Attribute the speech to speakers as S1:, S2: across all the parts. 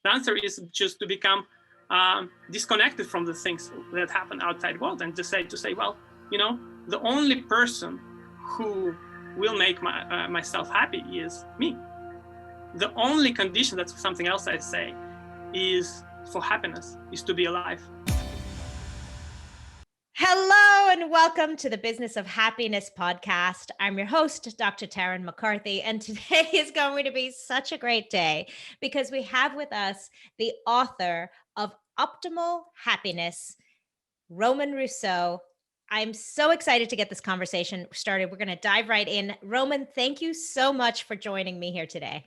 S1: The answer is just to become disconnected from the things that happen outside world, and to say, well, the only person who will make myself happy is me. The only condition, that's something else I say, is for happiness, is to be alive.
S2: Hello and welcome to the Business of Happiness podcast. I'm your host, Dr. Tarryn McCarthy, and today is going to be such a great day because we have with us the author of Optimal Happiness, Roman Russo. I'm so excited to get this conversation started. We're going to dive right in. Roman, thank you so much for joining me here today.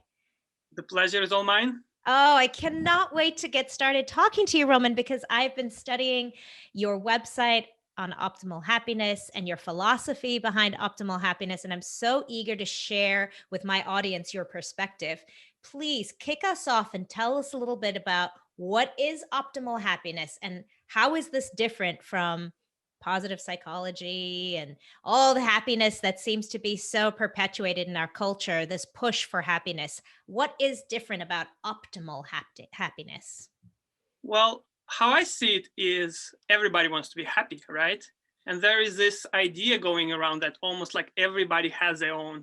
S1: The pleasure is all mine.
S2: Oh, I cannot wait to get started talking to you, Roman, because I've been studying your website on optimal happiness and your philosophy behind optimal happiness. And I'm so eager to share with my audience your perspective. Please kick us off and tell us a little bit about what is optimal happiness and how is this different from positive psychology and all the happiness that seems to be so perpetuated in our culture, this push for happiness. What is different about optimal happiness?
S1: Well, how I see it is everybody wants to be happy, right? And there is this idea going around that almost like everybody has their own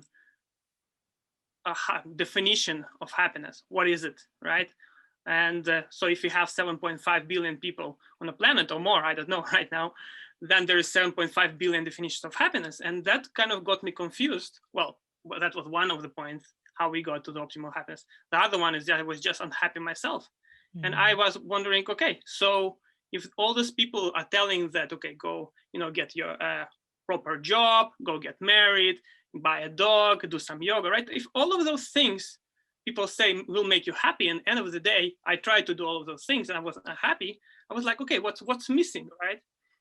S1: definition of happiness. What is it, right? And so if you have 7.5 billion people on the planet or more, I don't know right now, then there is 7.5 billion definitions of happiness. And that kind of got me confused. Well, that was one of the points, how we got to the optimal happiness. The other one is that I was just unhappy myself. And I was wondering, okay, so if all these people are telling that, okay, go, get your proper job, go get married, buy a dog, do some yoga, right? If all of those things people say will make you happy, and end of the day, I tried to do all of those things and I wasn't happy. I was like, okay, what's missing, right?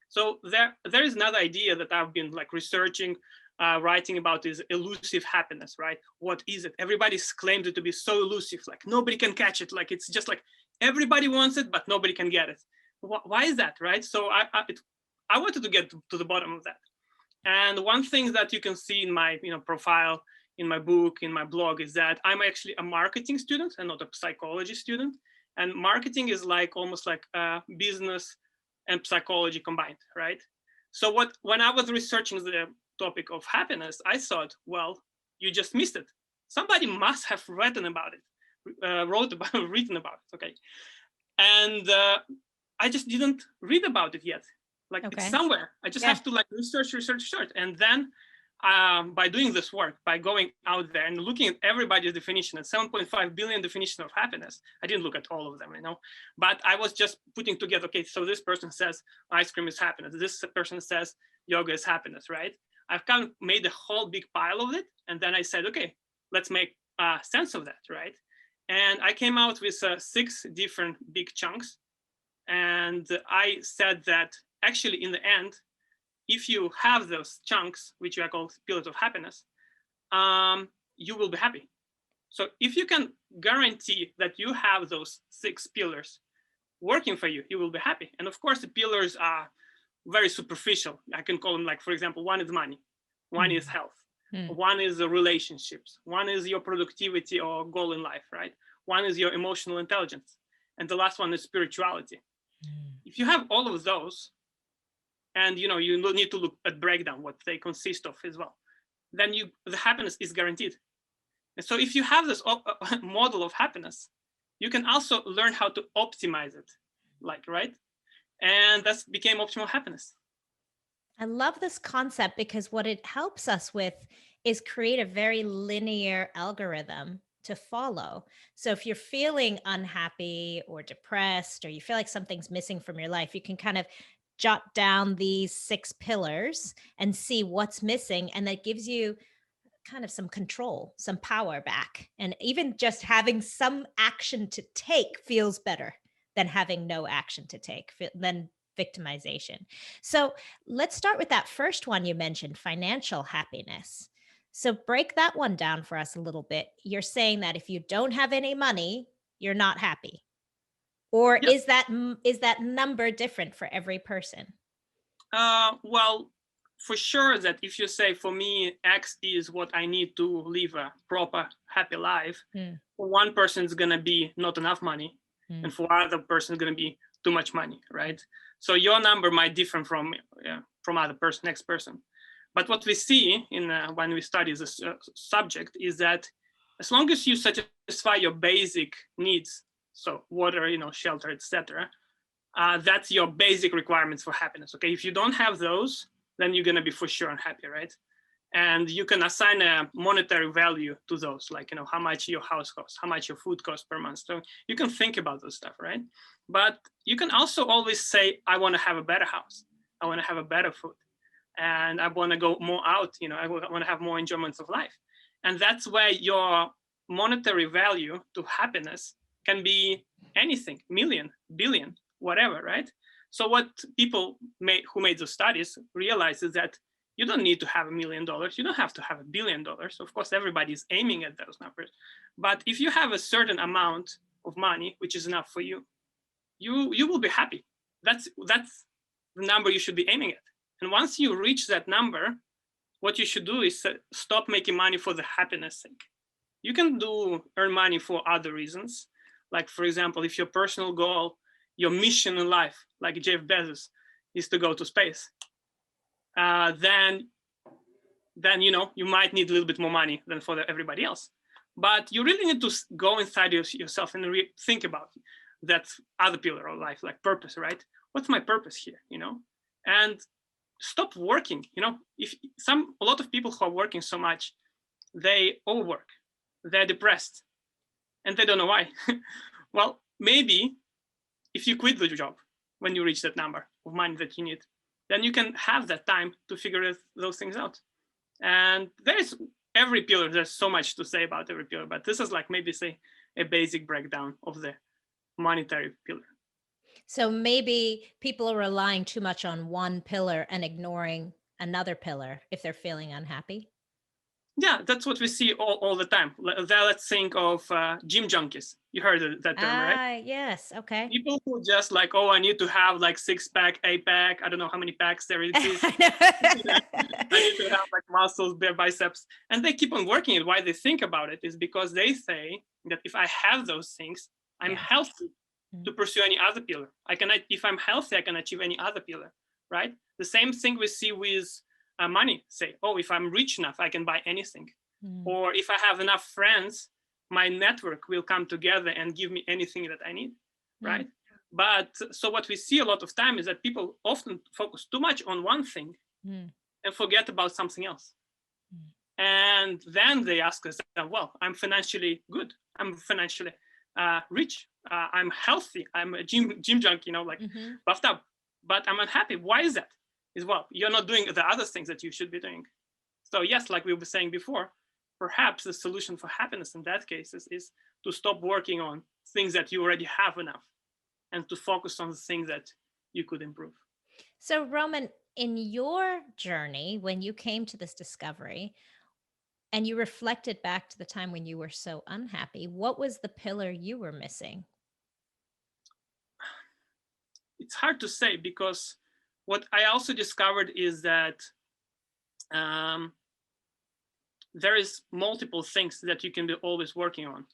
S1: So there is another idea that I've been like researching, writing about is elusive happiness, right? What is it? Everybody's claimed it to be so elusive, like nobody can catch it. Like it's just like everybody wants it, but nobody can get it. Why is that, right? So I wanted to get to the bottom of that. And one thing that you can see in my profile, in my book, in my blog, is that I'm actually a marketing student and not a psychology student. And marketing is like almost like business and psychology combined, right? So when I was researching the topic of happiness, I thought, well, you just missed it. Somebody must have written about it. Written about it, okay, and I just didn't read about it yet. Like okay. It's somewhere. I just have to like research, and then by doing this work, by going out there and looking at everybody's definition, at 7.5 billion definition of happiness, I didn't look at all of them, but I was just putting together. Okay, so this person says ice cream is happiness. This person says yoga is happiness, right? I've kind of made a whole big pile of it, and then I said, okay, let's make sense of that, right? And I came out with 6 different big chunks. And I said that actually in the end, if you have those chunks, which are called pillars of happiness, you will be happy. So if you can guarantee that you have those 6 pillars working for you, you will be happy. And of course, the pillars are very superficial. I can call them like, for example, one is money, one is health. One is the relationships. One is your productivity or goal in life, right? One is your emotional intelligence. And the last one is spirituality. If you have all of those, and you need to look at breakdown, what they consist of as well, then the happiness is guaranteed. And so if you have this model of happiness, you can also learn how to optimize it, right? And that became optimal happiness.
S2: I love this concept because what it helps us with is create a very linear algorithm to follow. So if you're feeling unhappy or depressed, or you feel like something's missing from your life, you can kind of jot down these 6 pillars and see what's missing. And that gives you kind of some control, some power back. And even just having some action to take feels better than having no action to take, than victimization. So let's start with that first one you mentioned, financial happiness. So break that one down for us a little bit. You're saying that if you don't have any money, you're not happy. Or is that number different for every person?
S1: Well, for sure that if you say, for me, X is what I need to live a proper, happy life, for one person it's going to be not enough money. and for other person, it's going to be too much money, right? So your number might differ from other person, next person. But what we see in when we study this subject is that as long as you satisfy your basic needs, so water, shelter, etc., that's your basic requirements for happiness. Okay, if you don't have those, then you're gonna be for sure unhappy, right? And you can assign a monetary value to those, like how much your house costs, how much your food costs per month. So you can think about those stuff, right? But you can also always say, I want to have a better house, I want to have a better food, and I want to go more out. I want to have more enjoyments of life, and that's where your monetary value to happiness can be anything, million, billion, whatever, right? So what people who made those studies realize is that you don't need to have $1 million. You don't have to have $1 billion. Of course, everybody is aiming at those numbers. But if you have a certain amount of money, which is enough for you, you will be happy. That's the number you should be aiming at. And once you reach that number, what you should do is stop making money for the happiness sake. You can earn money for other reasons. Like, for example, if your personal goal, your mission in life, like Jeff Bezos, is to go to space, then you might need a little bit more money than for everybody else. But you really need to go inside yourself and think about that other pillar of life, like purpose, right? What's my purpose here, And stop working. A lot of people who are working so much, they overwork, they're depressed, and they don't know why. Well, maybe if you quit the job when you reach that number of money that you need, then you can have that time to figure those things out. And there's every pillar, there's so much to say about every pillar, but this is like maybe say a basic breakdown of the monetary pillar.
S2: So maybe people are relying too much on one pillar and ignoring another pillar if they're feeling unhappy.
S1: Yeah, that's what we see all the time. Let's think of gym junkies. You heard that term, right?
S2: Yes. Okay.
S1: People who just like, I need to have like 6-pack, 8-pack. I don't know how many packs there is. I need to have like muscles, bare biceps. And they keep on working it. Why they think about it is because they say that if I have those things, I'm healthy to pursue any other pillar. If I'm healthy, I can achieve any other pillar, right? The same thing we see with money. Say, if I'm rich enough, I can buy anything. Or if I have enough friends, my network will come together and give me anything that I need, right? But so what we see a lot of time is that people often focus too much on one thing and forget about something else. And then they ask us, well, I'm financially good. I'm financially rich. I'm healthy. I'm a gym junkie, buffed up, but I'm unhappy. Why is that? Well, you're not doing the other things that you should be doing. So yes, like we were saying before, perhaps the solution for happiness in that case is to stop working on things that you already have enough and to focus on the things that you could improve.
S2: So Roman, in your journey, when you came to this discovery and you reflected back to the time when you were so unhappy, what was the pillar you were missing?
S1: It's hard to say, because what I also discovered is that there is multiple things that you can be always working on.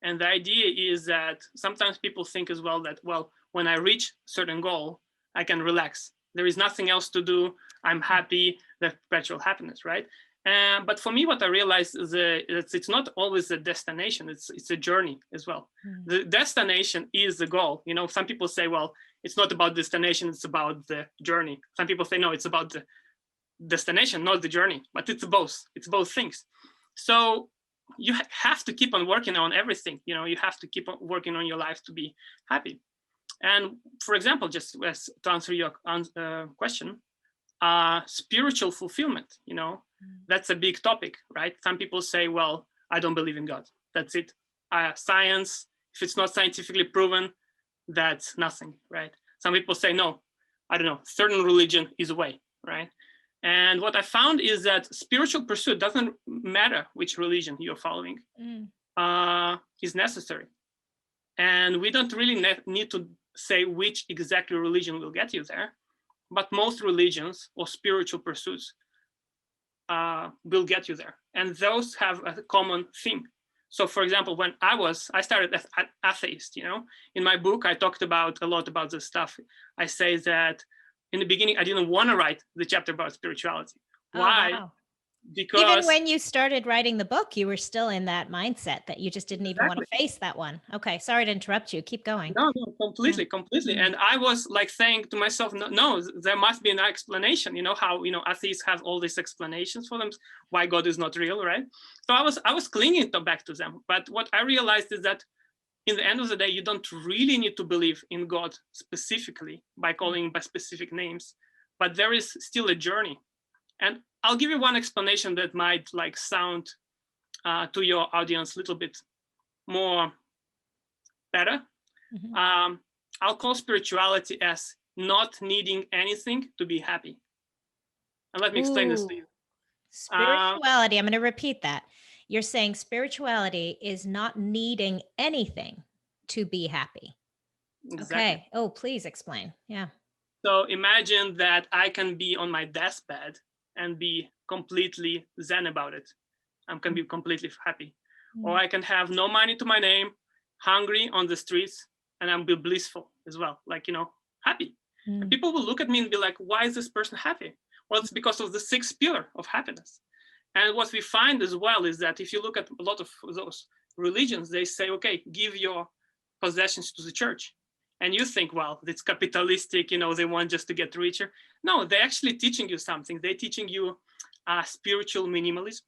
S1: And the idea is that sometimes people think as well that, well, when I reach a certain goal, I can relax. There is nothing else to do. I'm happy, the perpetual happiness, right? But for me, what I realized is it's not always a destination. It's a journey as well. The destination is the goal. Some people say, well, it's not about destination, it's about the journey. Some people say, no, it's about the destination, not the journey. But it's both. It's both things. So you have to keep on working on everything. You have to keep on working on your life to be happy. And for example, just to answer your question, spiritual fulfillment, that's a big topic, right? Some people say, well, I don't believe in God. That's it. Science, if it's not scientifically proven, that's nothing, right? Some people say, no, I don't know, certain religion is a way, right? And what I found is that spiritual pursuit doesn't matter which religion you're following, is necessary. And we don't really need to say which exactly religion will get you there, but most religions or spiritual pursuits will get you there. And those have a common theme. So for example, when I started as atheist, in my book, I talked about a lot about this stuff. I say that in the beginning, I didn't want to write the chapter about spirituality. Why?
S2: Oh, wow. Even
S1: Because
S2: when you started writing the book, you were still in that mindset that you just didn't even want
S1: exactly.
S2: to face that one. Okay, sorry to interrupt you. Keep going.
S1: No,
S2: Yeah.
S1: completely.
S2: Mm.
S1: And I was like saying to myself, no, there must be an explanation. How atheists have all these explanations for them, why God is not real, right? So I was clinging back to them. But what I realized is that in the end of the day, you don't really need to believe in God specifically by calling him by specific names, but there is still a journey. And I'll give you one explanation that might like sound to your audience a little bit more better.
S2: Mm-hmm.
S1: I'll call spirituality as not needing anything to be happy. And let me explain this to
S2: Ooh,
S1: you.
S2: spirituality. I'm going to repeat that. You're saying spirituality is not needing anything to be happy.
S1: Exactly.
S2: Okay. Oh, please explain. Yeah.
S1: So imagine that I can be on my deathbed and be completely zen about it. I can be completely happy. Or I can have no money to my name, hungry on the streets, and I'm be blissful as well, like, happy. And people will look at me and be like, why is this person happy? Well, it's because of the sixth pillar of happiness. And what we find as well is that if you look at a lot of those religions, they say, okay, give your possessions to the church. And you think, well, it's capitalistic, they want just to get richer. No, they're actually teaching you something. They're teaching you spiritual minimalism,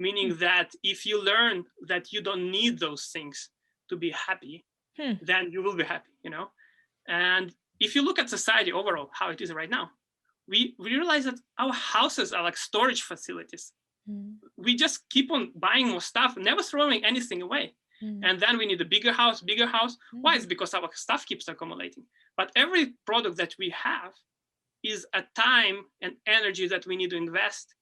S1: meaning that if you learn that you don't need those things to be happy, then you will be happy, And if you look at society overall, how it is right now, we realize that our houses are like storage facilities. We just keep on buying more stuff, never throwing anything away. And then we need a bigger house, bigger house. Why? It's because our stuff keeps accumulating. But every product that we have is a time and energy that we need to invest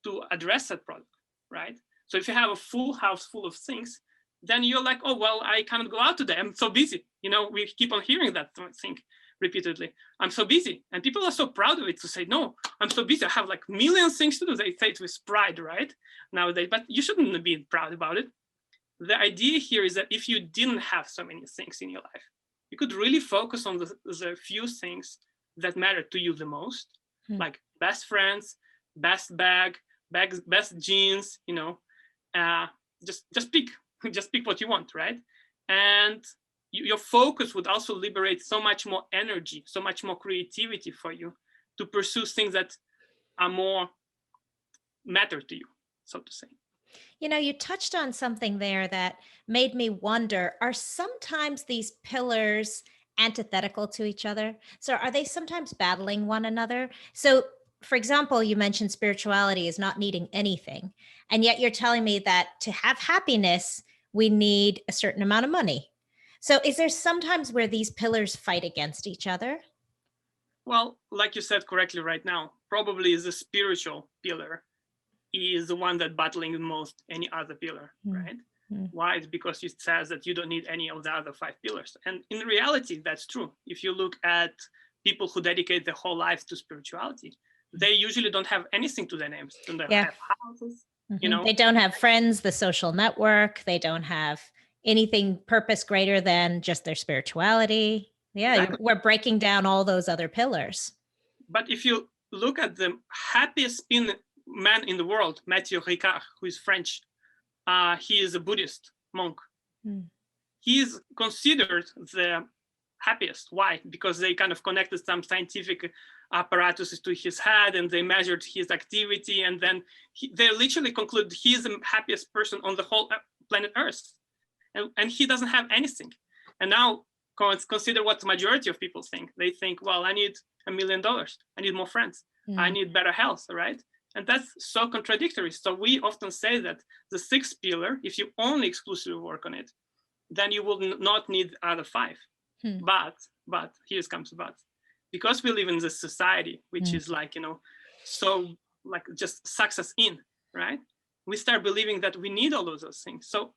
S1: to address that product, right? So if you have a full house full of things, then you're like, oh, well, I cannot go out today. I'm so busy. We keep on hearing that thing repeatedly. I'm so busy. And people are so proud of it to say, no, I'm so busy. I have like million things to do. They say it with pride, right? Nowadays, but you shouldn't be proud about it. The idea here is that if you didn't have so many things in your life, you could really focus on the few things that matter to you the most, like best friends, best best jeans, just pick what you want, right? And your focus would also liberate so much more energy, so much more creativity for you to pursue things that are more matter to you, so to say.
S2: You touched on something there that made me wonder, are sometimes these pillars antithetical to each other? So are they sometimes battling one another? So, for example, you mentioned spirituality is not needing anything. And yet you're telling me that to have happiness, we need a certain amount of money. So is there sometimes where these pillars fight against each other?
S1: Well, like you said correctly right now, probably the spiritual pillar is the one that battling the most any other pillar, right? Why? It's because it says that you don't need any of the other five pillars. And in reality, that's true. If you look at people who dedicate their whole life to spirituality, they usually don't have anything to their names. They don't have houses,
S2: They don't have friends, the social network. They don't have anything purpose greater than just their spirituality. Yeah,
S1: Exactly.
S2: we're breaking down all those other pillars.
S1: But if you look at the happiest man in the world, Mathieu Ricard, who is French, he is a Buddhist monk. He is considered the happiest. Why? Because they kind of connected some scientific apparatuses to his head and they measured his activity. And then they literally conclude he is the happiest person on the whole planet Earth. And he doesn't have anything. And now consider what the majority of people think. They think, well, I need $1 million. I need more friends. I need better health, right? And that's so contradictory. So we often say that the sixth pillar, if you only exclusively work on it, then you will not need other five. But here comes but. Because we live in this society, which is like, so like just sucks us in, right? We start believing that we need all of those things. So,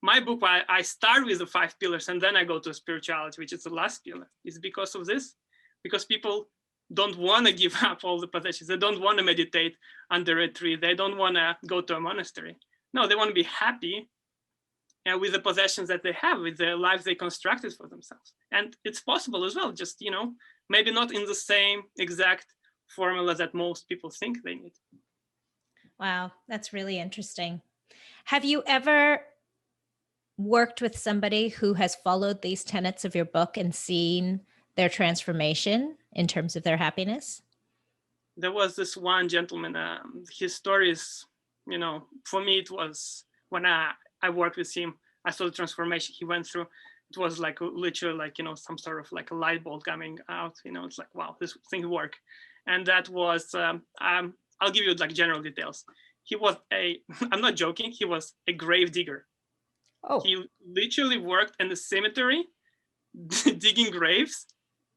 S1: my book, why I start with the five pillars and then I go to spirituality, which is the last pillar, is because of this, because people don't want to give up all the possessions. They don't want to meditate under a tree. They don't want to go to a monastery. No, they want to be happy with the possessions that they have, with the lives they constructed for themselves. And it's possible as well, just, maybe not in the same exact formula that most people think they need.
S2: Wow, that's really interesting. Have you ever worked with somebody who has followed these tenets of your book and seen their transformation in terms of their happiness?
S1: There was this one gentleman, his story is, for me, it was when I worked with him, I saw the transformation he went through. It was like literally like, some sort of like a light bulb coming out, it's like, wow, this thing worked. And that was, I'll give you like general details. He was I'm not joking, he was a grave digger.
S2: Oh.
S1: He literally worked in the cemetery digging graves.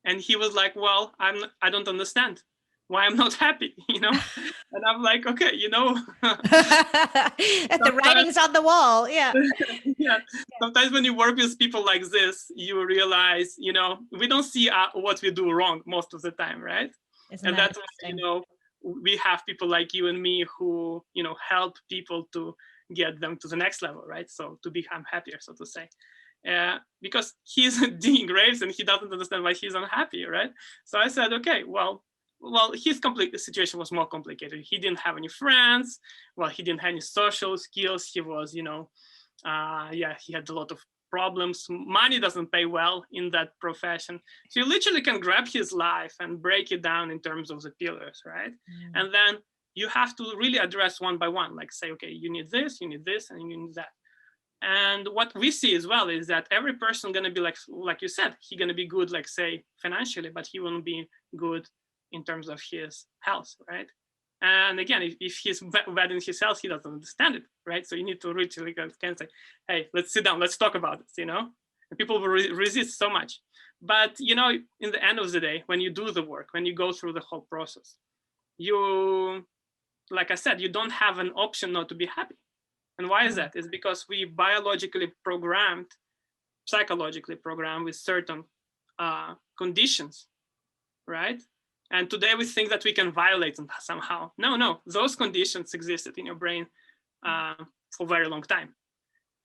S1: And he was like, well, I don't understand why I'm not happy, And I'm like, okay,
S2: the writing's on the wall. Yeah.
S1: Yeah. Sometimes when you work with people like this, you realize, we don't see what we do wrong most of the time, right? And that's why, we have people like you and me who, help people to get them to the next level, right? So to become happier, so to say. Because he's digging graves and he doesn't understand why he's unhappy, right? So I said, okay, well, his situation was more complicated. He didn't have any friends. Well, he didn't have any social skills. He was, he had a lot of problems. Money doesn't pay well in that profession. So you literally can grab his life and break it down in terms of the pillars, right? And then you have to really address one by one, like say, okay, you need this, and you need that. And what we see as well is that every person gonna be like you said, he gonna be good, like say financially, but he won't be good in terms of his health, right? And again, if he's bad in his health, he doesn't understand it, right? So you need to really can say, hey, let's sit down, let's talk about this, And people will resist so much. But, in the end of the day, when you do the work, when you go through the whole process, you, like I said, you don't have an option not to be happy. And why is that? It's because we psychologically programmed with certain conditions, right? And today we think that we can violate them somehow. No, those conditions existed in your brain for a very long time.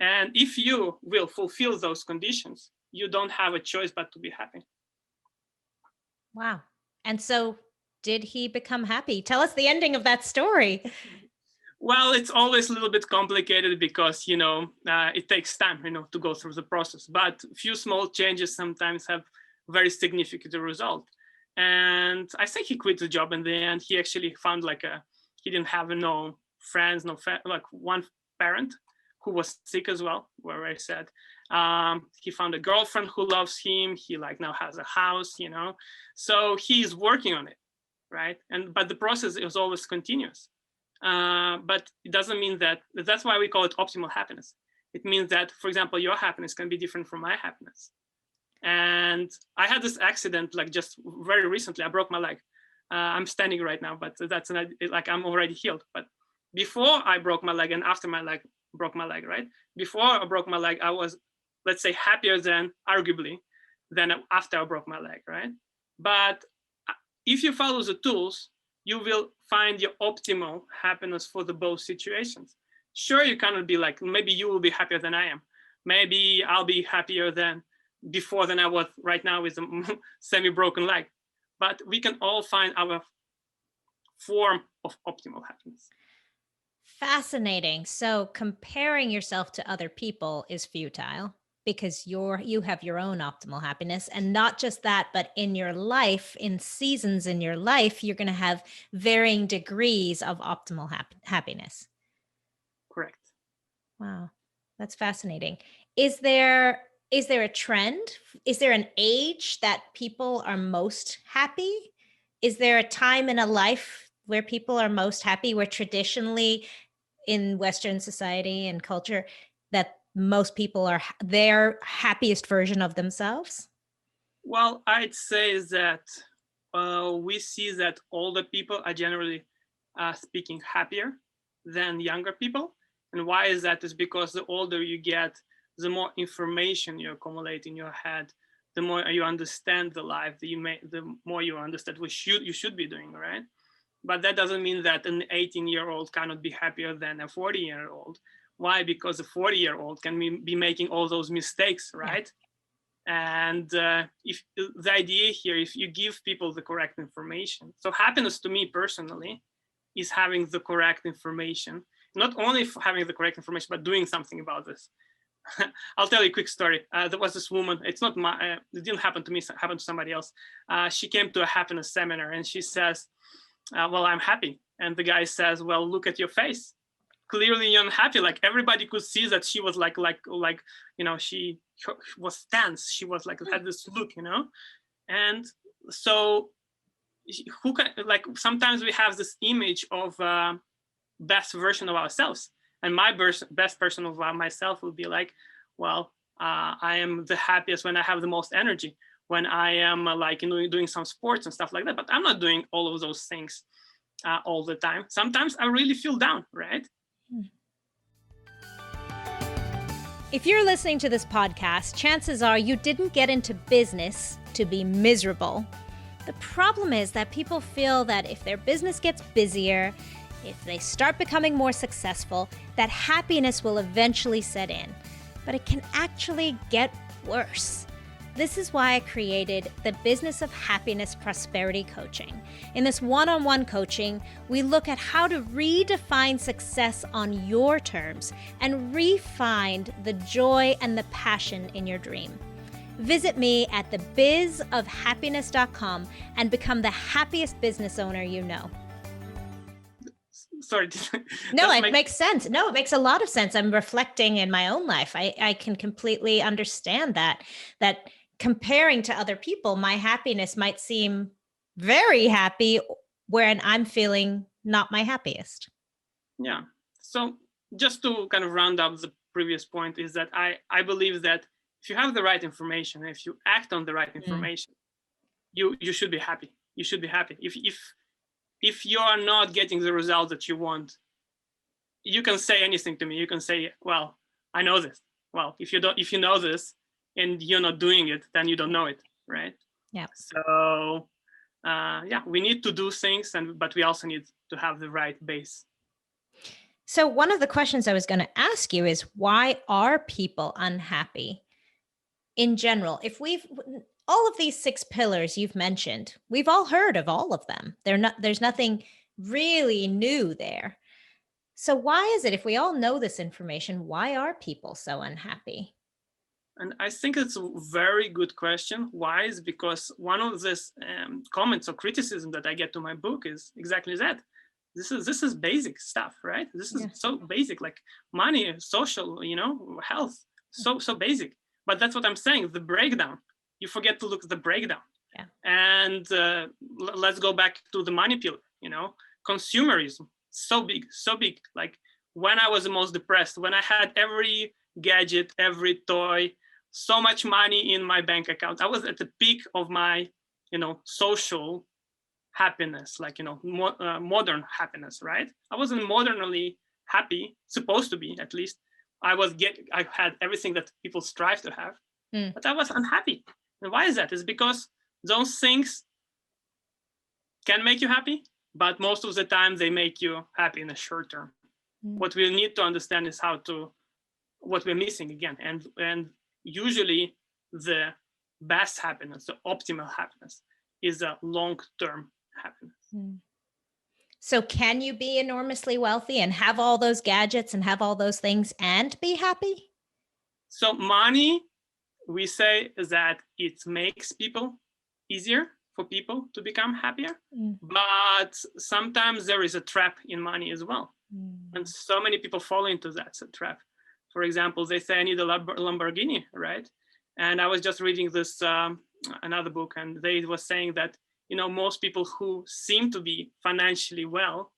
S1: And if you will fulfill those conditions, you don't have a choice but to be happy.
S2: Wow. And so did he become happy? Tell us the ending of that story.
S1: Well, it's always a little bit complicated because, it takes time, to go through the process. But a few small changes sometimes have very significant result. And I think he quit the job in the end. He actually found he didn't have no friends, like one parent who was sick as well, where I said, he found a girlfriend who loves him. He now has a house, so he's working on it, right? But the process is always continuous. But it doesn't mean that's why we call it optimal happiness. It means that, for example, your happiness can be different from my happiness. And I had this accident just very recently. I broke my leg. I'm standing right now, but that's I'm already healed. But before I broke my leg and after my leg broke my leg, right? Before I broke my leg, I was, let's say, happier arguably than after I broke my leg, right? But if you follow the tools, you will find your optimal happiness for the both situations. Sure, you cannot be maybe you will be happier than I am. Maybe I'll be happier than I was right now with a semi-broken leg. But we can all find our form of optimal happiness.
S2: Fascinating. So comparing yourself to other people is futile because you have your own optimal happiness. And not just that, but in your life, in seasons in your life, you're going to have varying degrees of optimal happiness.
S1: Correct.
S2: Wow. That's fascinating. Is there a trend? Is there an age that people are most happy? Is there a time in a life where people are most happy, where traditionally in Western society and culture that most people are their happiest version of themselves?
S1: Well, I'd say that we see that older people are generally speaking happier than younger people. And why is that? Is because the older you get, the more information you accumulate in your head, the more you understand the life, the more you understand what you should be doing, right? But that doesn't mean that an 18-year-old cannot be happier than a 40-year-old. Why? Because a 40-year-old can be making all those mistakes, right? Yeah. And if the idea here, if you give people the correct information, so happiness to me personally is having the correct information, not only having the correct information, but doing something about this. I'll tell you a quick story. There was this woman, it's not my, it didn't happen to me, it happened to somebody else. She came to a happiness seminar and she says, well, I'm happy. And the guy says, well, look at your face. Clearly you're unhappy. Like everybody could see that she was like, you know, she was tense. She was like, had this look, you know? And so who can, like, sometimes we have this image of best version of ourselves. And my best version of myself will be like, well, I am the happiest when I have the most energy, when I am like, you know, doing some sports and stuff like that. But I'm not doing all of those things all the time. Sometimes I really feel down, right?
S2: If you're listening to this podcast, chances are you didn't get into business to be miserable. The problem is that people feel that if their business gets busier, if they start becoming more successful, that happiness will eventually set in. But it can actually get worse. This is why I created the Business of Happiness Prosperity Coaching. In this one-on-one coaching, we look at how to redefine success on your terms and re-find the joy and the passion in your dream. Visit me at thebizofhappiness.com and become the happiest business owner you know.
S1: Sorry.
S2: No, it makes sense. No, it makes a lot of sense. I'm reflecting in my own life. I can completely understand that comparing to other people, my happiness might seem very happy when I'm feeling not my happiest. Yeah.
S1: So just to kind of round up the previous point is that I believe that if you have the right information, if you act on the right information, you should be happy. You should be happy. If you are not getting the result that you want, you can say anything to me. You can say, well, I know this. Well, if you know this and you're not doing it, then you don't know it, right?
S2: Yeah.
S1: So we need to do things, but we also need to have the right base.
S2: So one of the questions I was going to ask you is, why are people unhappy in general? If all of these 6 pillars you've mentioned, we've all heard of all of them. There's nothing really new there. So why is it, if we all know this information, why are people so unhappy?
S1: And I think it's a very good question. Why? Is because one of these comments or criticism that I get to my book is exactly that. This is basic stuff, right? This is so basic, like money, social, you know, health, so basic. But that's what I'm saying, the breakdown. You forget to look at the breakdown. Yeah. And let's go back to the money pillar, you know, consumerism, so big. Like when I was the most depressed, when I had every gadget, every toy, so much money in my bank account, I was at the peak of my, you know, social happiness, like, you know, modern happiness, right? I wasn't modernly happy, supposed to be at least. I had everything that people strive to have, but I was unhappy. And why is that? It's because those things can make you happy, but most of the time they make you happy in the short term. What we need to understand is what we're missing again. And usually the best happiness, the optimal happiness, is a long-term happiness.
S2: So can you be enormously wealthy and have all those gadgets and have all those things and be happy?
S1: So money, we say that it makes people easier for people to become happier, but sometimes there is a trap in money as well. And so many people fall into that trap. For example, they say, I need a Lamborghini, right? And I was just reading this, another book, and they were saying that, you know, most people who seem to be financially well,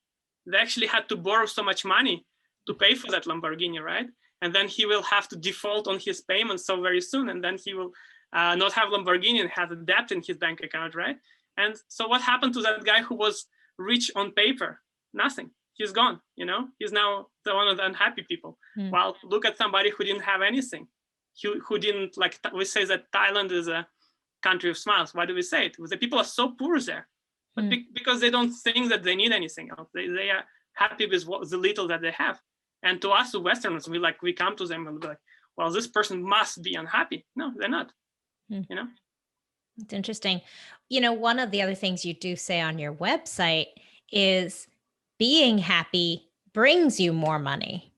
S1: they actually had to borrow so much money to pay for that Lamborghini, right? And then he will have to default on his payments so very soon. And then he will not have Lamborghini and have a debt in his bank account, right? And so what happened to that guy who was rich on paper? Nothing. He's gone, you know? He's now one of the unhappy people. Well, look at somebody who didn't have anything. Who didn't, like, we say that Thailand is a country of smiles. Why do we say it? The people are so poor there. but because they don't think that they need anything else. They are happy with the little that they have. And to us, the Westerners, we come to them and be like, well, this person must be unhappy. No, they're not. You know?
S2: It's interesting. One of the other things you do say on your website is being happy brings you more money.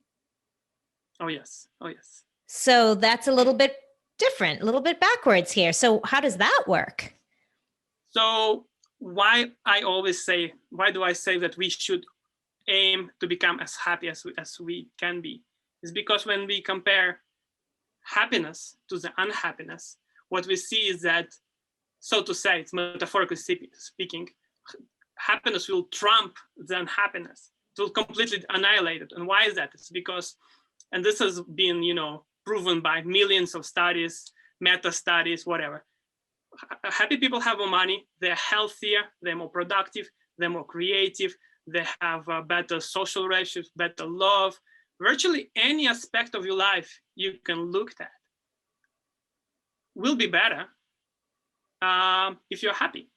S1: Oh, yes. Oh, yes.
S2: So that's a little bit different, a little bit backwards here. So how does that work?
S1: So why do I say that we should aim to become as happy as we can be? Is because when we compare happiness to the unhappiness, what we see is that, so to say, it's metaphorically speaking, happiness will trump the unhappiness. It will completely annihilate it. And why is that? It's because, and this has been, proven by millions of studies, meta studies, whatever. Happy people have more money, they're healthier, they're more productive, they're more creative, they have better social relationships, better love. Virtually any aspect of your life you can look at will be better if you're happy.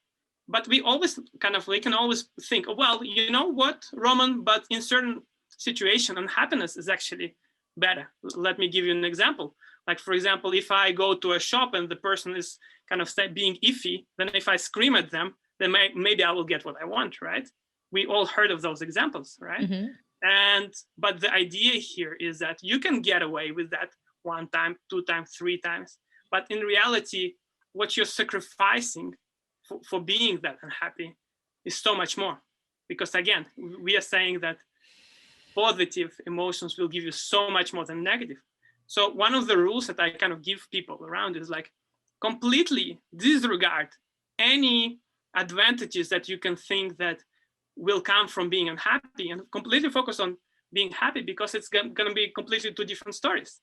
S1: But we can always think, well, you know what, Roman, but in certain situation, unhappiness is actually better. Let me give you an example. Like, for example, if I go to a shop and the person is kind of being iffy, then if I scream at them, then maybe I will get what I want, right? We all heard of those examples, right? Mm-hmm. But the idea here is that you can get away with that 1 time, 2 times, 3 times. But in reality, what you're sacrificing for being that unhappy is so much more. Because again, we are saying that positive emotions will give you so much more than negative. So one of the rules that I kind of give people around is like, completely disregard any advantages that you can think that will come from being unhappy, and completely focus on being happy, because it's going to be completely 2 different stories.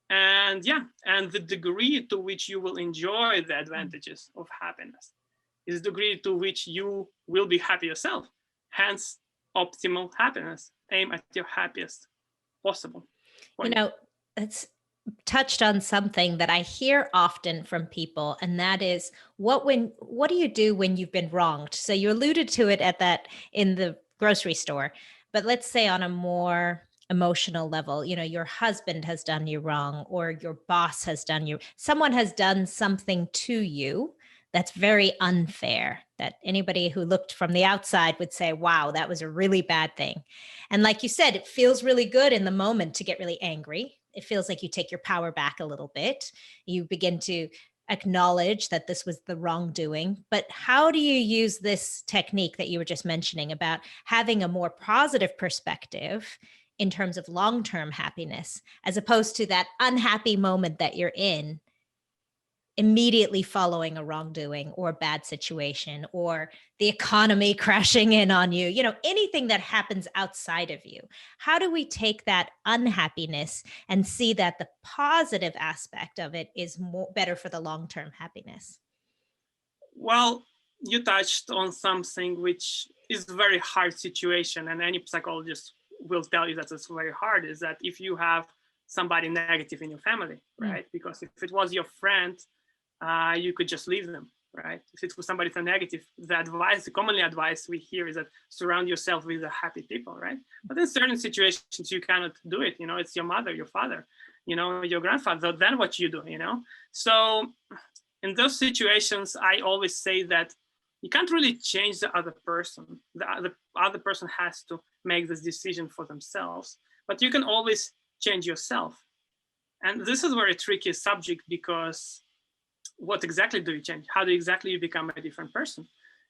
S1: And the degree to which you will enjoy the advantages of happiness is the degree to which you will be happy yourself. Hence, optimal happiness. Aim at your happiest possible point.
S2: It's touched on something that I hear often from people, and that is what do you do when you've been wronged? So you alluded to it in the grocery store, but let's say on a more emotional level, your husband has done you wrong, or your boss has someone has done something to you that's very unfair, that anybody who looked from the outside would say, wow, that was a really bad thing. And like you said, it feels really good in the moment to get really angry. It feels like you take your power back a little bit. You begin to acknowledge that this was the wrongdoing. But how do you use this technique that you were just mentioning about having a more positive perspective in terms of long-term happiness, as opposed to that unhappy moment that you're in immediately following a wrongdoing or a bad situation, or the economy crashing in on you, anything that happens outside of you? How do we take that unhappiness and see that the positive aspect of it is better for the long-term happiness?
S1: Well, you touched on something which is a very hard situation, and any psychologist will tell you that it's very hard, is that if you have somebody negative in your family, right? Because if it was your friend, you could just leave them, right? If it was somebody that's negative, the commonly advice we hear is that surround yourself with the happy people, right? But in certain situations, you cannot do it. It's your mother, your father, your grandfather. Then what you do, So in those situations, I always say that you can't really change the other person. The other person has to make this decision for themselves, but you can always change yourself. And this is a very tricky subject, because what exactly do you change? How do exactly you become a different person?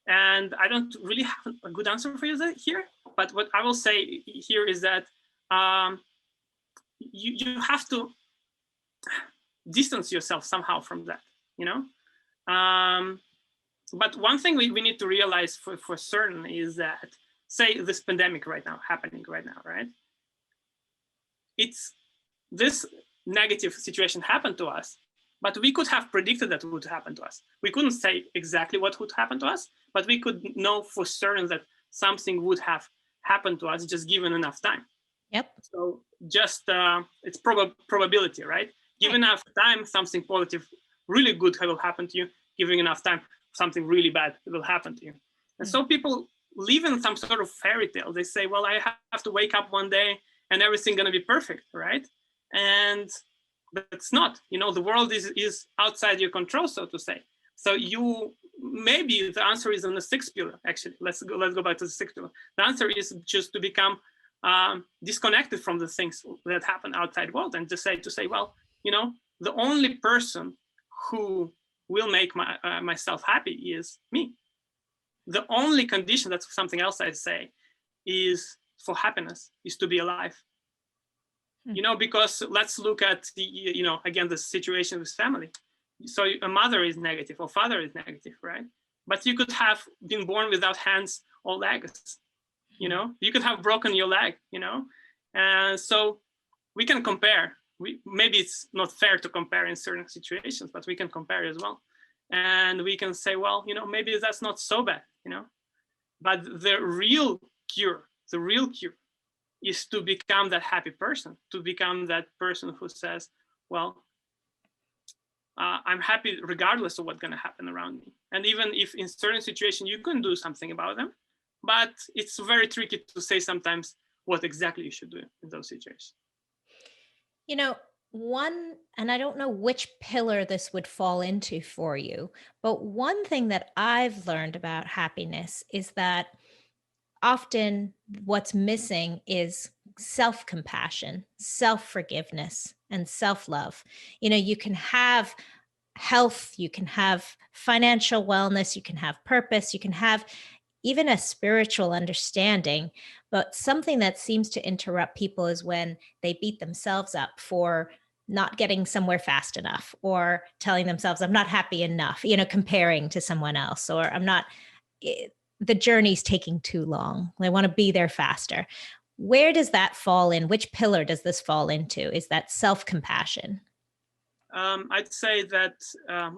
S1: And I don't really have a good answer for you here, but what I will say here is that you have to distance yourself somehow from that, But one thing we need to realize for certain is that, say, this pandemic happening right now, right? It's this negative situation happened to us, but we could have predicted that it would happen to us. We couldn't say exactly what would happen to us, but we could know for certain that something would have happened to us, just given enough time.
S2: Yep.
S1: So just it's probability, right? Given enough time, something positive, really good will happen to you. Giving enough time, something really bad will happen to you. And so people live in some sort of fairy tale. They say, well, I have to wake up one day and everything's going to be perfect, right? And that's not, the world is outside your control, so to say. So maybe the answer is on the sixth pillar, actually. Let's go back to the sixth pillar. The answer is just to become disconnected from the things that happen outside world, and to say, well, the only person who will make myself happy is me. The only condition, that's something else I say, is for happiness, is to be alive. Because let's look at again, the situation with family. So a mother is negative or father is negative, right? But you could have been born without hands or legs, you could have broken your leg, and so we can compare. Maybe it's not fair to compare in certain situations, but we can compare as well. And we can say, well, maybe that's not so bad, but the real cure is to become that happy person, to become that person who says, well, I'm happy regardless of what's going to happen around me. And even if in certain situations you can do something about them, but it's very tricky to say sometimes what exactly you should do in those situations.
S2: One, and I don't know which pillar this would fall into for you, but one thing that I've learned about happiness is that often what's missing is self-compassion, self-forgiveness, and self-love. You can have health, you can have financial wellness, you can have purpose, you can have even a spiritual understanding, but something that seems to interrupt people is when they beat themselves up for not getting somewhere fast enough, or telling themselves, I'm not happy enough, comparing to someone else, or the journey's taking too long. I want to be there faster. Where does that fall in? Which pillar does this fall into? Is that self-compassion?
S1: I'd say that,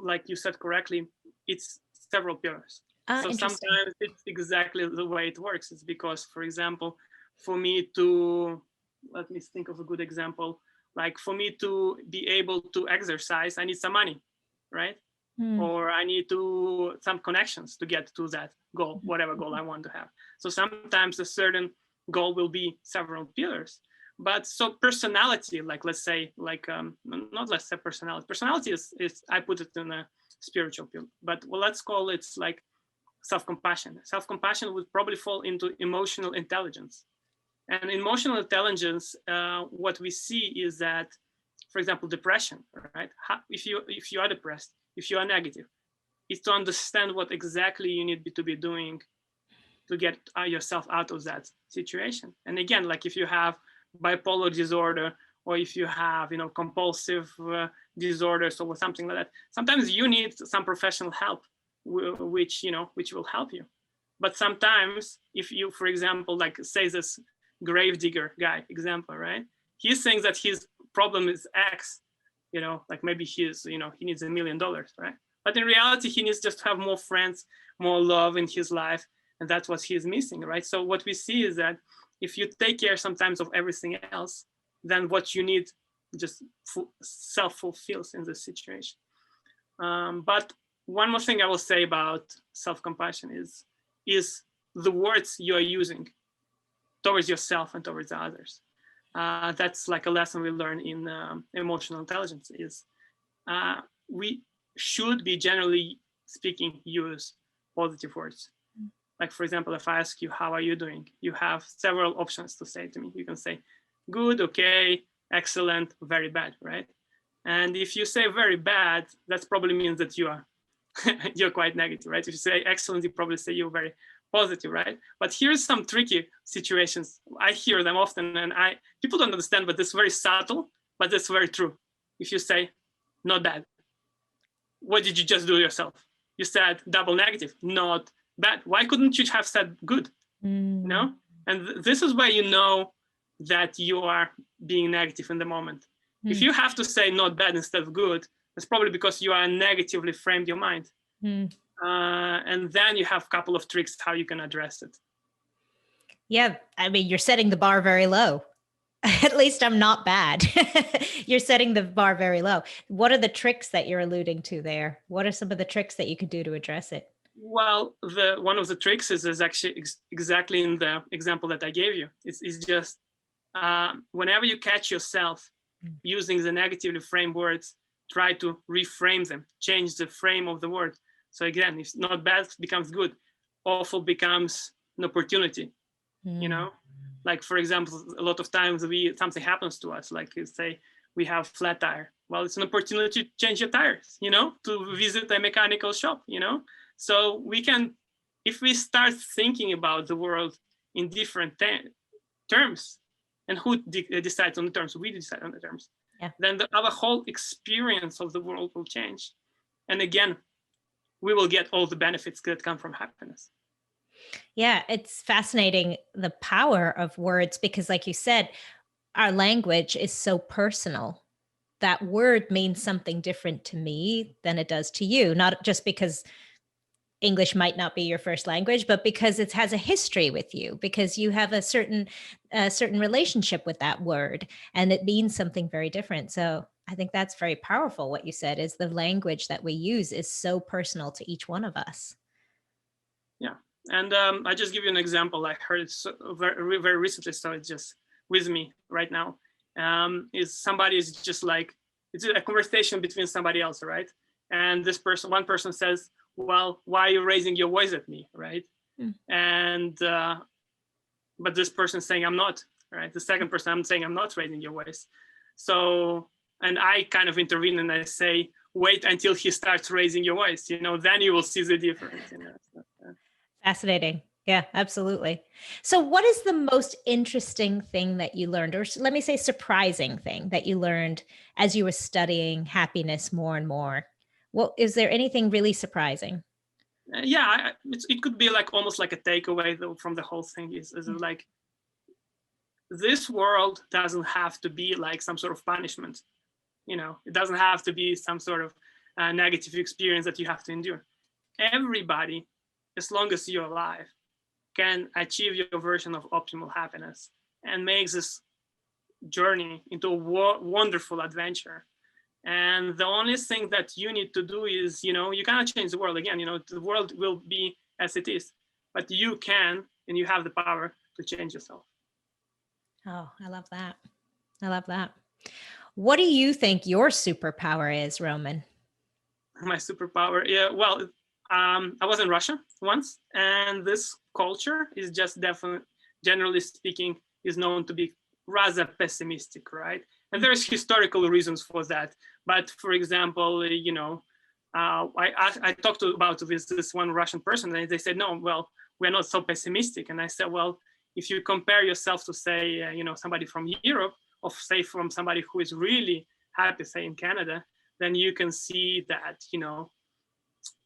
S1: like you said correctly, it's several pillars. So sometimes it's exactly the way it works. It's because, for example, let me think of a good example. Like for me to be able to exercise, I need some money, right? Or I need some connections to get to that goal, whatever goal I want to have. So sometimes a certain goal will be several pillars. But so personality, like let's say, personality is I put it in a spiritual pillar, but let's call it like self-compassion. Self-compassion would probably fall into emotional intelligence. And emotional intelligence, what we see is that, for example, depression, right? If you are depressed, if you are negative, is to understand what exactly you need to be doing to get yourself out of that situation. And again, like if you have bipolar disorder, or if you have compulsive disorders or something like that, sometimes you need some professional help, which will help you. But sometimes if you, for example, like say this gravedigger guy example, right? He's saying that his problem is X, like maybe he needs $1 million, right? But in reality, he needs just to have more friends, more love in his life, and that's what he's missing, right? So what we see is that if you take care sometimes of everything else, then what you need just self-fulfills in this situation. But one more thing I will say about self-compassion is the words you are using towards yourself and towards others. That's like a lesson we learn in emotional intelligence is we should be, generally speaking, use positive words. Like, for example, if I ask you, how are you doing? You have several options to say to me. You can say good, okay, excellent, very bad, right? And if you say very bad, that probably means that you're quite negative, right? If you say excellent, you probably say you're very positive, right? But here's some tricky situations. I hear them often, and people don't understand, but it's very subtle, but that's very true. If you say not bad, what did you just do yourself? You said double negative, not bad. Why couldn't you have said good? And this is where you know that you are being negative in the moment. If you have to say not bad instead of good, it's probably because you are negatively framed your mind. And then you have a couple of tricks how you can address it.
S2: Yeah, I mean, you're setting the bar very low. At least I'm not bad. You're setting the bar very low. What are the tricks that you're alluding to there? What are some of the tricks that you could do to address it?
S1: Well, one of the tricks is actually exactly in the example that I gave you. It's just whenever you catch yourself using the negatively framed words, try to reframe them, change the frame of the word. So again, if not bad becomes good, awful becomes an opportunity. You know, like for example, a lot of times something happens to us, like you say we have flat tire. Well, it's an opportunity to change your tires, you know, to visit a mechanical shop, you know. So we can, if we start thinking about the world in different terms, and who decides on the terms? We decide on the terms.
S2: Yeah.
S1: Then our whole experience of the world will change. And again, we will get all the benefits that come from happiness.
S2: Yeah, it's fascinating, the power of words, because like you said, our language is so personal. That word means something different to me than it does to you, not just because English might not be your first language, but because it has a history with you, because you have a certain relationship with that word, and it means something very different. So I think that's very powerful. What you said is the language that we use is so personal to each one of us.
S1: Yeah. And I just give you an example. I heard it very, very recently, so it's just with me right now. Is somebody is just like, it's a conversation between somebody else, right? And this person, one person says, well, why are you raising your voice at me, right? And but this person saying I'm not, right? The second person, I'm saying I'm not raising your voice. So, and I kind of intervene and I say, wait until he starts raising your voice, you know, then you will see the difference. You know?
S2: Fascinating. Yeah, absolutely. So what is the most interesting thing that you learned, or let me say surprising thing that you learned as you were studying happiness more and more? Well, is there anything really surprising?
S1: Yeah, it could be like almost like a takeaway though from the whole thing is like, this world doesn't have to be like some sort of punishment. You know, it doesn't have to be some sort of negative experience that you have to endure. Everybody, as long as you're alive, can achieve your version of optimal happiness and make this journey into a wonderful adventure. And the only thing that you need to do is, you know, you cannot change the world again. You know, the world will be as it is, but you can, and you have the power to change yourself.
S2: Oh, I love that. I love that. What do you think your superpower is, Roman?
S1: My superpower, yeah, well, I was in Russia once, and this culture is just definitely, generally speaking, is known to be rather pessimistic, right? And there's historical reasons for that. But for example, you know, I talked about this one Russian person, and they said, no, well, we're not so pessimistic. And I said, well, if you compare yourself to, say, you know, somebody from Europe, or say from somebody who is really happy, say in Canada, then you can see that, you know,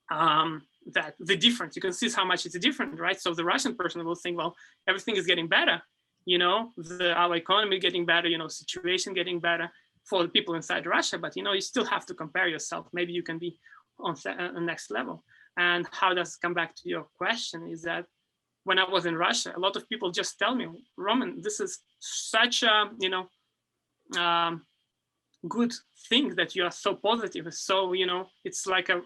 S1: that the difference, you can see how much it's different, right? So the Russian person will think, well, everything is getting better, you know, our economy getting better, you know, situation getting better for the people inside Russia, but, you know, you still have to compare yourself. Maybe you can be on the next level. And how does it come back to your question is that when I was in Russia, a lot of people just tell me, Roman, this is such a, you know, good thing that you are so positive. So, you know, it's like a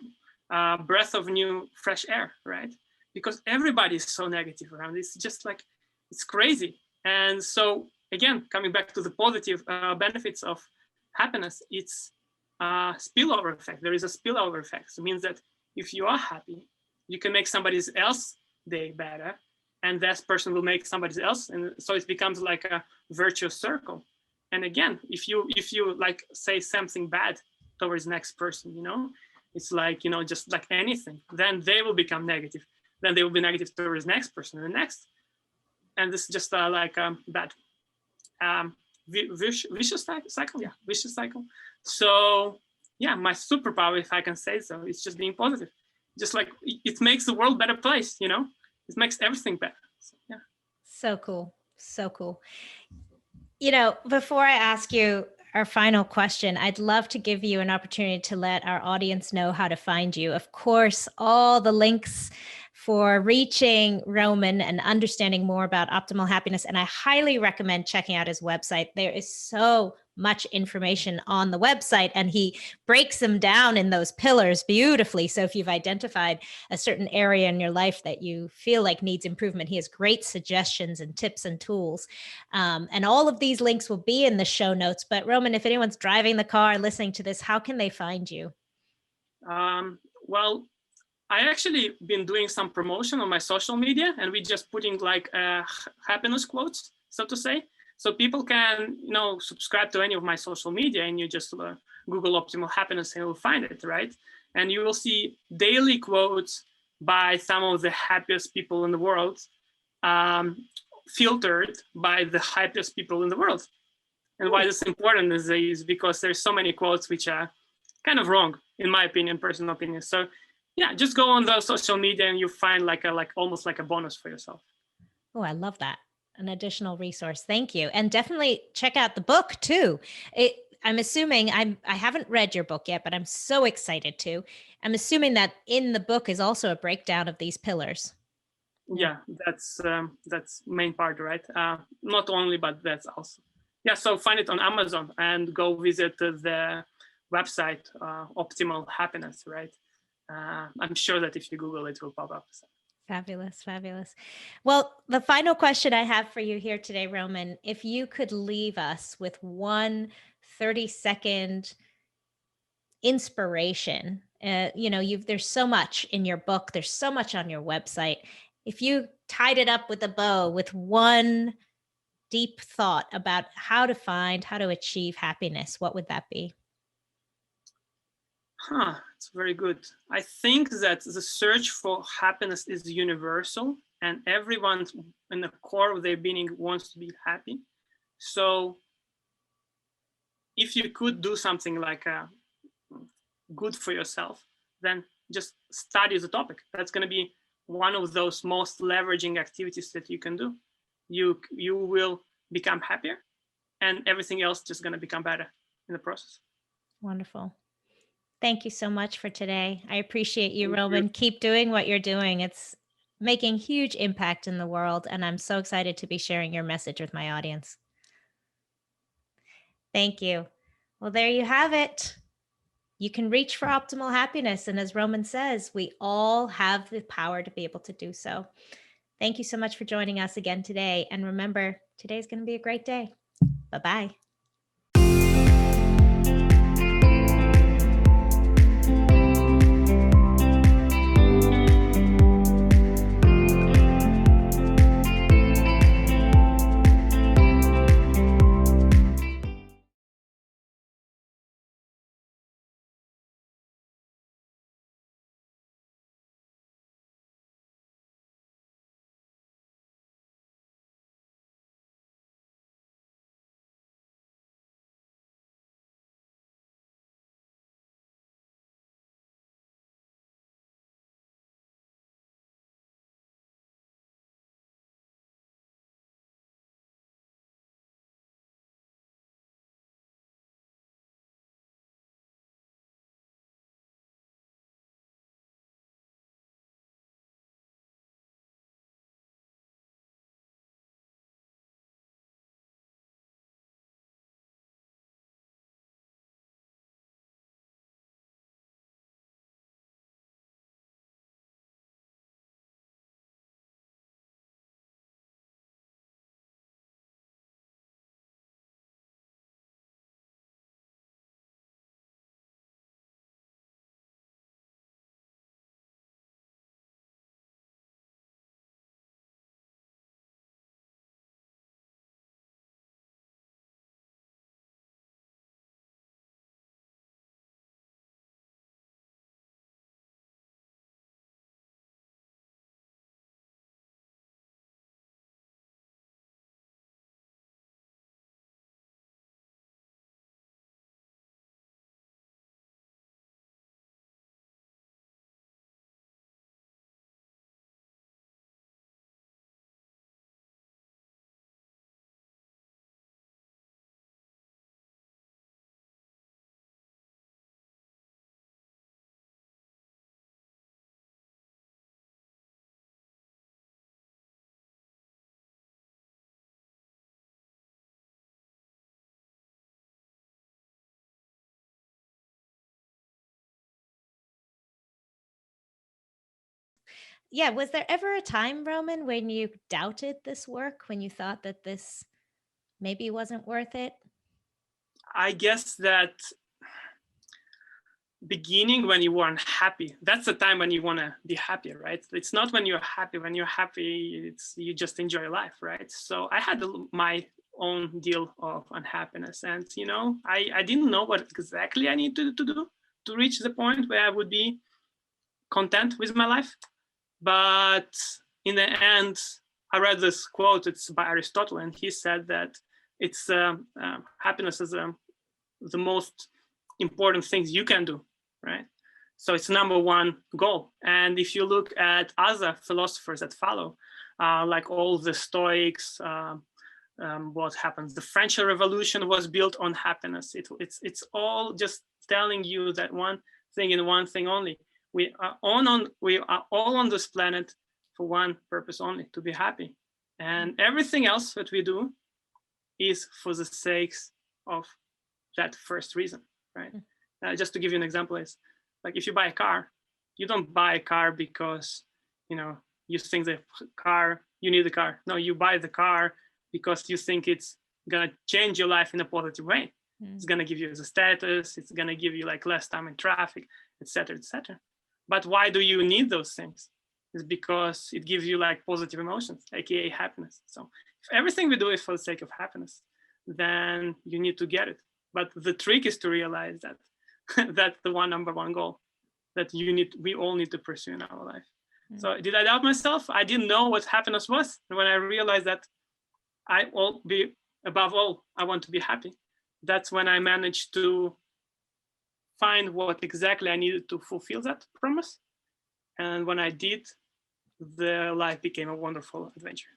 S1: breath of new fresh air, right? Because everybody is so negative around. It's just like, it's crazy. And so again, coming back to the positive benefits of happiness, it's a spillover effect. There is a spillover effect. So it means that if you are happy, you can make somebody else day better, and that person will make somebody else, and so it becomes like a virtuous circle. And again, if you like say something bad towards the next person, you know, it's like, you know, just like anything, then they will become negative, then they will be negative towards the next person and the next, and this is just like that vicious cycle. Yeah, vicious cycle. So yeah, my superpower, if I can say so, is just being positive. Just like it makes the world a better place, you know, it makes everything better. So, yeah.
S2: So cool. So cool. You know, before I ask you our final question, I'd love to give you an opportunity to let our audience know how to find you. Of course, all the links for reaching Roman and understanding more about optimal happiness. And I highly recommend checking out his website. There is so much information on the website, and he breaks them down in those pillars beautifully. So if you've identified a certain area in your life that you feel like needs improvement, he has great suggestions and tips and tools. And all of these links will be in the show notes. But Roman, if anyone's driving the car listening to this, how can they find you?
S1: Well, I actually been doing some promotion on my social media, and we just putting like happiness quotes, so to say. So people can, subscribe to any of my social media, and you just Google optimal happiness and you'll find it, right? And you will see daily quotes by some of the happiest people in the world, filtered by the happiest people in the world. And why this is important is because there's so many quotes which are kind of wrong, in my opinion, personal opinion. So yeah, just go on the social media and you find like almost like a bonus for yourself.
S2: Oh, I love that. An additional resource. Thank you. And definitely check out the book too. I'm assuming I haven't read your book yet, but I'm so excited to. I'm assuming that in the book is also a breakdown of these pillars.
S1: Yeah, that's main part, right? Not only, but that's also. Yeah, so find it on Amazon and go visit the website, Optimal Happiness, right? I'm sure that if you Google it, will pop up. So.
S2: Fabulous, fabulous. Well, the final question I have for you here today, Roman, if you could leave us with one 30-second inspiration, there's so much in your book, there's so much on your website. If you tied it up with a bow with one deep thought about how to achieve happiness, what would that be?
S1: It's very good. I think that the search for happiness is universal, and everyone in the core of their being wants to be happy. So if you could do something like good for yourself, then just study the topic. That's going to be one of those most leveraging activities that you can do. You will become happier, and everything else just going to become better in the process.
S2: Wonderful. Thank you so much for today. I appreciate you,
S1: Thank
S2: Roman.
S1: you.
S2: Keep doing what you're doing. It's making huge impact in the world, and I'm so excited to be sharing your message with my audience. Thank you. Well, there you have it. You can reach for optimal happiness. And as Roman says, we all have the power to be able to do so. Thank you so much for joining us again today. And remember, today's going to be a great day. Bye-bye. yeah, was there ever a time, Roman, when you doubted this work, when you thought that this maybe wasn't worth it?
S1: I guess that beginning when you weren't happy, that's the time when you want to be happy, right? It's not when you're happy. When you're happy, it's you just enjoy life, right? So I had my own deal of unhappiness, and I didn't know what exactly I needed to do to reach the point where I would be content with my life. But in the end, I read this quote. It's by Aristotle, and he said that it's happiness is the most important things you can do, right? So it's number one goal. And if you look at other philosophers that follow, like all the Stoics, what happens? The French Revolution was built on happiness. It's all just telling you that one thing and one thing only. We are all on this planet for one purpose only: to be happy. And everything else that we do is for the sakes of that first reason, right? Just to give you an example, is like if you buy a car, you don't buy a car because you think the car, you need the car. No, you buy the car because you think it's gonna change your life in a positive way. It's gonna give you the status, it's gonna give you like less time in traffic, etc., etc. But why do you need those things? It's because it gives you like positive emotions, aka happiness. So if everything we do is for the sake of happiness, then you need to get it. But the trick is to realize that that's the number one goal that we all need to pursue in our life. So did I doubt myself? I didn't know what happiness was. And when I realized that above all, I want to be happy, that's when I managed to find what exactly I needed to fulfill that promise. And when I did, the life became a wonderful adventure.